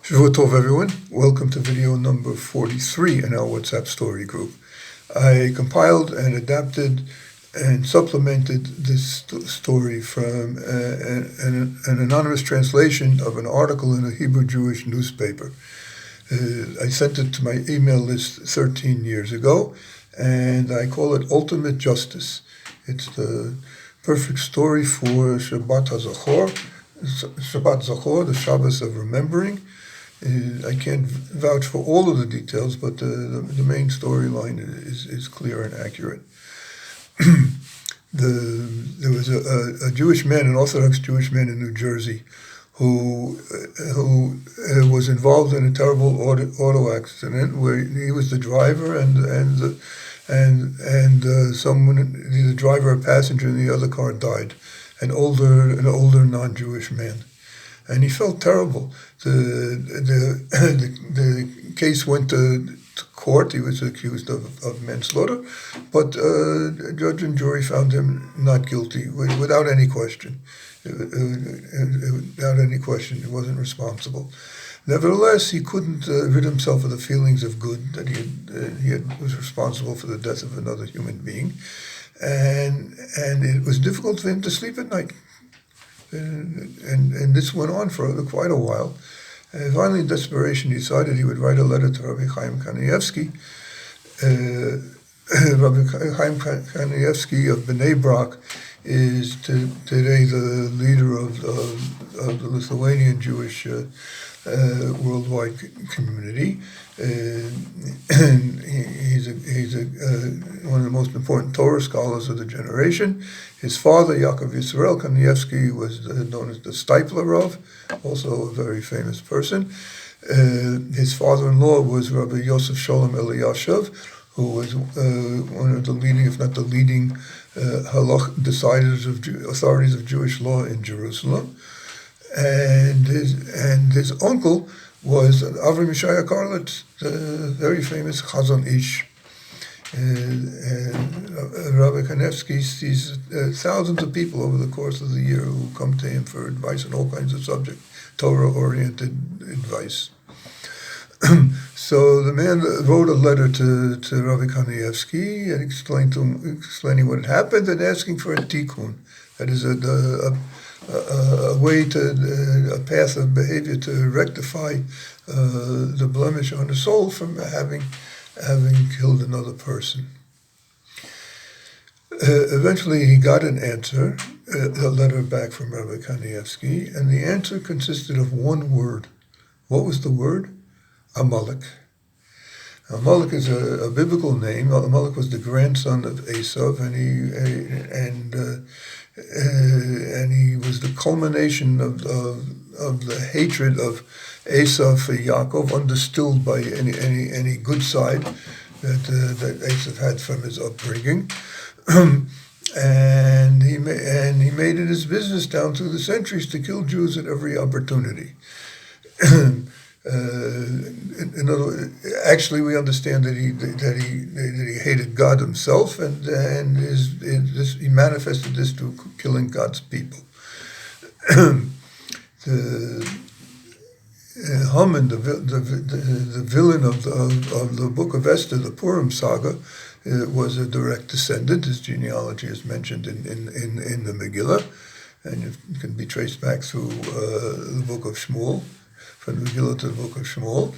Shavua Tov, everyone. Welcome to video number 43 in our WhatsApp story group. I compiled and adapted and supplemented this story from an anonymous translation of an article in a Hebrew Jewish newspaper. I sent it to my email list 13 years ago, and I call it Ultimate Justice. It's the perfect story for Shabbat ZACHOR, the Shabbos of Remembering. I can't vouch for all of the details, but the main storyline is clear and accurate. There was a Jewish man, an Orthodox Jewish man in New Jersey, who was involved in a terrible auto accident where he was the driver and someone, the driver, a passenger in the other car died, an older non-Jewish man. And he felt terrible. The case went to court. He was accused of manslaughter, but judge and jury found him not guilty without any question. Without any question, he wasn't responsible. Nevertheless, he couldn't rid himself of the feelings of good that he was responsible for the death of another human being, and it was difficult for him to sleep at night. And this went on for quite a while. And finally, in desperation, he decided he would write a letter to Rabbi Chaim Kanievsky. Rabbi Chaim Kanievsky of Bnei Brak is today the leader of the Lithuanian Jewish worldwide community. And he's one of the most important Torah scholars of the generation. His father, Yaakov Yisrael Kanievsky, was known as the Stipler Rav, also a very famous person. His father-in-law was Rabbi Yosef Sholem Eliashiv, who was one of the leading, if not the leading, authorities of Jewish law in Jerusalem. And his uncle was Avram Yishaya Karlitz, the very famous Chazon Ish. Rabbi Kanievsky sees thousands of people over the course of the year who come to him for advice on all kinds of subjects, Torah-oriented advice. So the man wrote a letter to Rabbi Kanievsky and explaining what had happened and asking for a tikkun, that is a way a path of behavior to rectify the blemish on the soul from having killed another person. Eventually he got an answer, a letter back from Rabbi Kanievsky, and the answer consisted of one word. What was the word? Amalek. Amalek is a biblical name. Amalek was the grandson of Esav, and he was the culmination of the hatred of Esav for Yaakov, undistilled by any good side that Esav had from his upbringing, and he made it his business down through the centuries to kill Jews at every opportunity. In other words, actually, we understand that he hated God himself, and he manifested this through killing God's people. Haman, the villain of the Book of Esther, the Purim saga, was a direct descendant. His genealogy is mentioned in the Megillah, and it can be traced back through the Book of Shmuel, from the Megillah to the Book of Shmuel.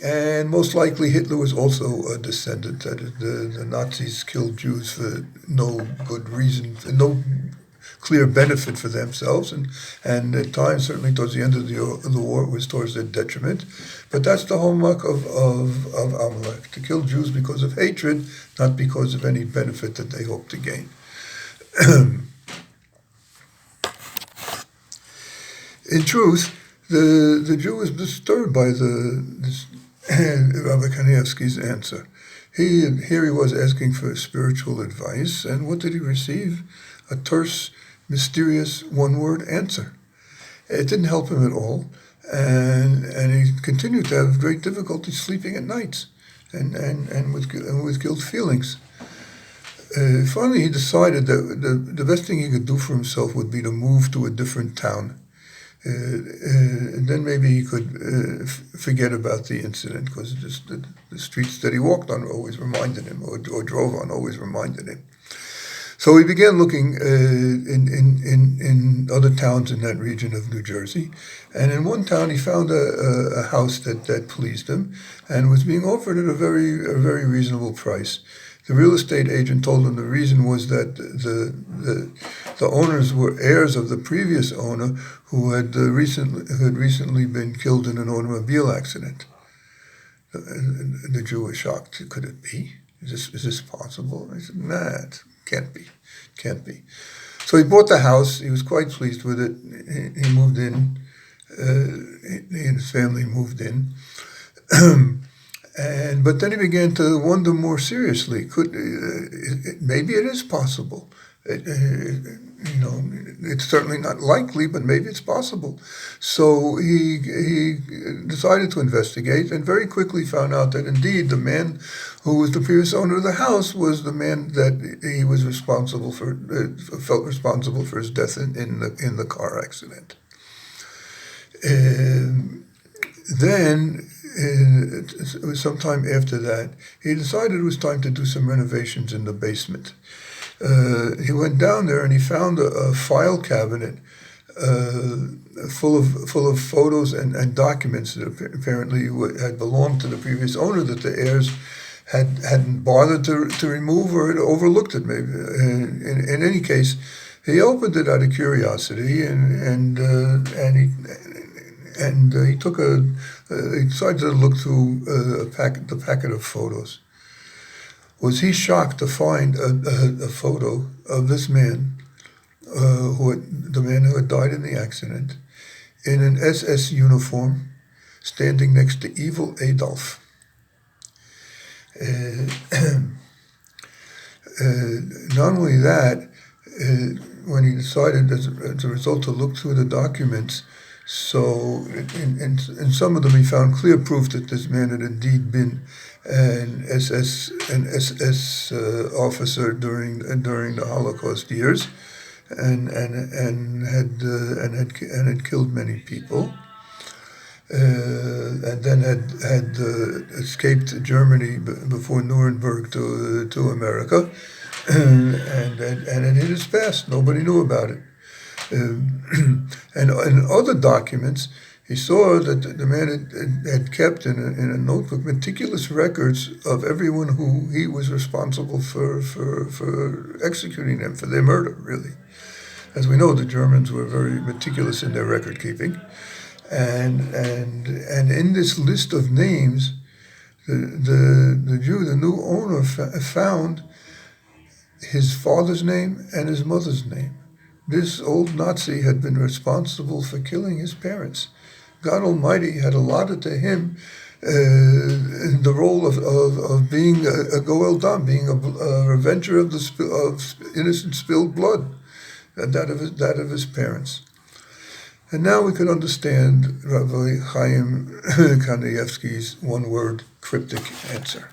And most likely Hitler was also a descendant. That is, the Nazis killed Jews for no good reason, for no clear benefit for themselves, and at times, certainly towards the end of the war, it was towards their detriment. But that's the hallmark of Amalek, to kill Jews because of hatred, not because of any benefit that they hope to gain. In truth, the Jew was disturbed by Rabbi Kanievsky's answer. Here he was asking for spiritual advice, and what did he receive? A terse, mysterious, one-word answer. It didn't help him at all, and he continued to have great difficulty sleeping at nights, and with guilt feelings. Finally, he decided that the best thing he could do for himself would be to move to a different town. Then then maybe he could forget about the incident, because just the streets that he walked on always reminded him, or drove on always reminded him. So he began looking in other towns in that region of New Jersey, and in one town he found a house that pleased him and was being offered at a very reasonable price. The real estate agent told him the reason was that the owners were heirs of the previous owner who had recently been killed in an automobile accident. The Jew was shocked. Could it be? Is this possible? I said, nah, it can't be. So he bought the house. He was quite pleased with it. He moved in. He and his family moved in. But then he began to wonder more seriously. Maybe it is possible. It's certainly not likely, but maybe it's possible. So he decided to investigate, and very quickly found out that indeed the man who was the previous owner of the house was the man that he was felt responsible for his death in the car accident. Then, it was sometime after that, he decided it was time to do some renovations in the basement. He went down there and he found a file cabinet full of photos and documents that apparently had belonged to the previous owner, that the heirs hadn't bothered to remove or had overlooked it maybe. In any case, he opened it out of curiosity and he decided to look through the packet of photos. Was he shocked to find a photo of this man, the man who had died in the accident, in an SS uniform, standing next to evil Adolf. Not only that, when he decided as a result to look through the documents, so in some of them he found clear proof that this man had indeed been an SS officer during the Holocaust years, and had killed many people, and then had escaped Germany before Nuremberg to America, and had hid his past. Nobody knew about it. And in other documents, he saw that the man had kept in a notebook meticulous records of everyone who he was responsible for executing them, for their murder, really. As we know, the Germans were very meticulous in their record keeping. And in this list of names, the Jew, the new owner, found his father's name and his mother's name. This old Nazi had been responsible for killing his parents. God Almighty had allotted to him the role of being a Goel Dam, being a revenger of innocent spilled blood, and that of his parents. And now we can understand Rabbi Chaim Kanievsky's one-word cryptic answer.